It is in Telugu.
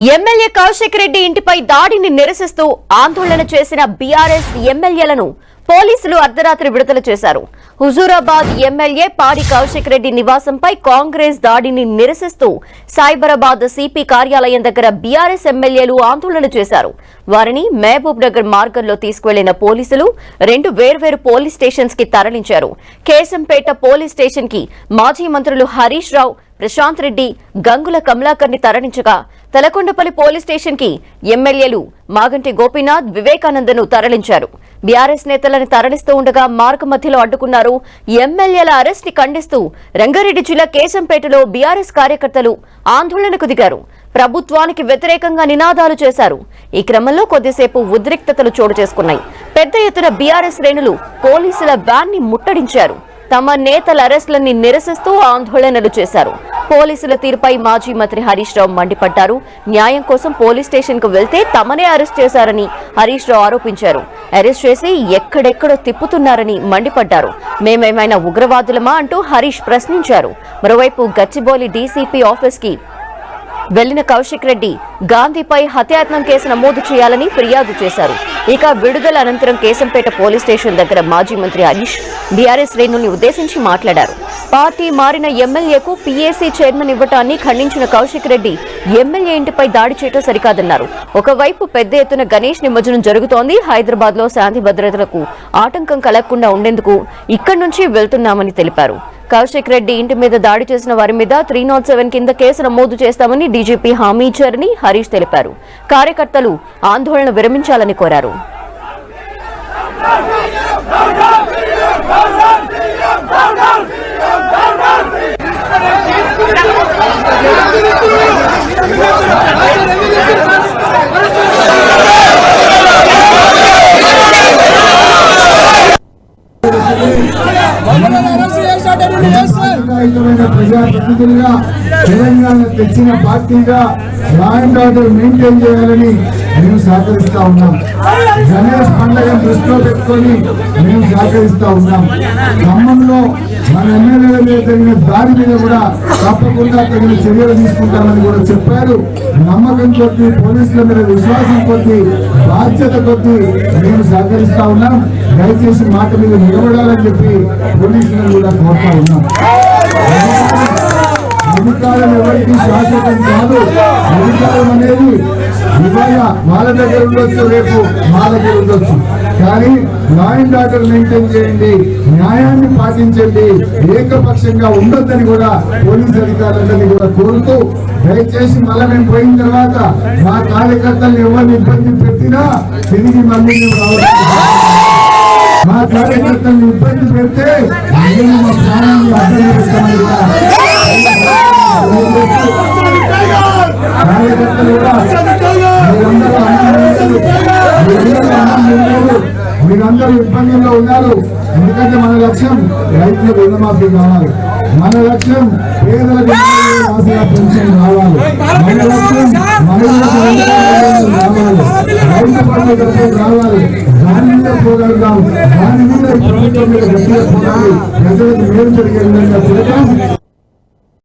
ఎమ్మెల్యే కౌశిక్ రెడ్డి ఇంటిపై దాడిని నిరసిస్తూ ఆందోళన చేసిన బీఆర్ఎస్ ఎమ్మెల్యేలను పోలీసులు అర్ధరాత్రి విడుదల చేశారు. హుజూరాబాద్ ఎమ్మెల్యే పాడి కౌశిక్ రెడ్డి నివాసంపై కాంగ్రెస్ దాడిని నిరసిస్తూ సైబరాబాద్ సిపి కార్యాలయం దగ్గర బీఆర్ఎస్ ఎమ్మెల్యేలు ఆందోళన చేశారు. వారిని మహబూబ్ నగర్ మార్గంలో తీసుకువెళ్లిన పోలీసులు 2 వేర్వేరు పోలీస్ స్టేషన్స్ కి తరలించారు. కేశంపేట పోలీస్ స్టేషన్ కి మాజీ మంత్రులు హరీష్ రావు, ప్రశాంత్ రెడ్డి, గంగుల కమలాకర్ ని తరలించగా తలకొండపల్లి పోలీస్ స్టేషన్ కి ఎమ్మెల్యేలు మాగంటి గోపీనాథ్, వివేకానందను తరలించారు. బీఆర్ఎస్ నేతలను తరలిస్తూ ఉండగా మార్గ మధ్యలో అడ్డుకున్నారు. ఎమ్మెల్యేల అరెస్ట్ ని ఖండిస్తూ రంగారెడ్డి జిల్లా కేశంపేటలో బీఆర్ఎస్ కార్యకర్తలు ఆందోళనకు దిగారు. ప్రభుత్వానికి వ్యతిరేకంగా నినాదాలు చేశారు. ఈ క్రమంలో కొద్దిసేపు ఉద్రిక్తతలు చోటు చేసుకున్నాయి. పెద్ద ఎత్తున బీఆర్ఎస్ శ్రేణులు పోలీసుల వ్యాన్ ని ముట్టడించారు. తమ నేతల అరెస్టులని నిరసిస్తూ ఆందోళనలు చేశారు. పోలీసుల తీరుపై మాజీ మంత్రి హరీష్ రావు మండిపడ్డారు. న్యాయం కోసం పోలీస్ స్టేషన్ కు వెళ్తే తమనే అరెస్ట్ చేశారని హరీష్ రావు ఆరోపించారు. అరెస్ట్ చేసి ఎక్కడెక్కడో తిప్పుతున్నారని మండిపడ్డారు. మేమేమైనా ఉగ్రవాదులమా అంటూ హరీష్ ప్రశ్నించారు. మరోవైపు గచ్చిబౌలి డీసీపీ ఆఫీస్ కి వెళ్లిన కౌశిక్ రెడ్డి గాంధీపై హత్యాయత్నం కేసు నమోదు చేయాలని ఫిర్యాదు చేశారు. ఇక విడుదల అనంతరం కేశంపేట పోలీస్ స్టేషన్ దగ్గర మాజీ మంత్రి హరీష్ బీఆర్ఎస్ శ్రేణుల్ని ఉద్దేశించి మాట్లాడారు. పార్టీ మారిన ఎమ్మెల్యేకు పీఏసీ చైర్మన్ ఇవ్వటాన్ని ఖండించిన కౌశిక్ రెడ్డి ఎమ్మెల్యే ఇంటిపై దాడి చేయటం సరికాదన్నారు. ఒకవైపు పెద్ద ఎత్తున గణేష్ నిమజ్జనం జరుగుతోంది. హైదరాబాద్ లో శాంతి భద్రతలకు ఆటంకం కలగకుండా ఉండేందుకు ఇక్కడి నుంచి వెళ్తున్నామని తెలిపారు. కౌశిక్ రెడ్డి ఇంటి మీద దాడి చేసిన వారి మీద 307 కింద కేసు నమోదు చేస్తామని డీజీపీ హామీ ఇచ్చారని హరీష్ తెలిపారు. కార్యకర్తలు ఆందోళన విరమించాలని కోరారు. ప్రజాప్రతినిధులుగా తెలంగాణ తెచ్చిన పార్టీగా లా అండ్ ఆర్డర్ మెయింటైన్ చేయాలని మేము సహకరిస్తా ఉన్నాం. గణేష్ పండుగను దృష్టిలో పెట్టుకొని మేము సహకరిస్తా ఉన్నాం. ఖమ్మంలో మన ఎమ్మెల్యేల మీద జరిగిన దాడి మీద కూడా తప్పకుండా తగిన చర్యలు తీసుకుంటామని కూడా చెప్పారు. నమ్మకం కొద్దీ, పోలీసుల మీద విశ్వాసం కొద్దీ, బాధ్యత కొద్దీ మేము సహకరిస్తా ఉన్నాం. దయచేసి మాట మీద నిలబడాలని చెప్పి పోలీసులను కూడా కోరుతా ఉన్నాం. అధికారం ఎవరికి శాశ్వతం కాదు. అధికారం అనేది ఇవాళ వాళ్ళ దగ్గర ఉండొచ్చు, రేపు మా దగ్గర ఉండొచ్చు. కానీ లా అండ్ ఆర్డర్ మెయింటైన్ చేయండి, న్యాయాన్ని పాటించండి, ఏకపక్షంగా ఉండొద్దని కూడా పోలీస్ అధికారులందరినీ కూడా కోరుతూ, దయచేసి మళ్ళీ మేము పోయిన తర్వాత మా కార్యకర్తలు ఎవరిని ఇబ్బంది పెట్టినా తిరిగి మళ్ళీ మేము రావడం, మా కార్యకర్తలను ఇబ్బంది పెడితే మేము మా ప్రాణాన్ని అర్థం చేస్తామని కార్యకర్తలు కూడా మీరందరూ ఇబ్బందుల్లో ఉన్నారు. ఎందుకంటే మన లక్ష్యం రైతుల రుణమాఫీ కావాలి, మన లక్ష్యం పేదలకు పెన్షన్ రావాలి, మన లక్ష్యం మహిళలకు రావాలి, రైతు పనులు డబ్బులు రావాలి. దాని మీద పోరాడదాం, దాని మీద ప్రభుత్వం మీద గట్టిగా పోరాడి ప్రజలకు మేలు జరిగే విధంగా చేద్దాం.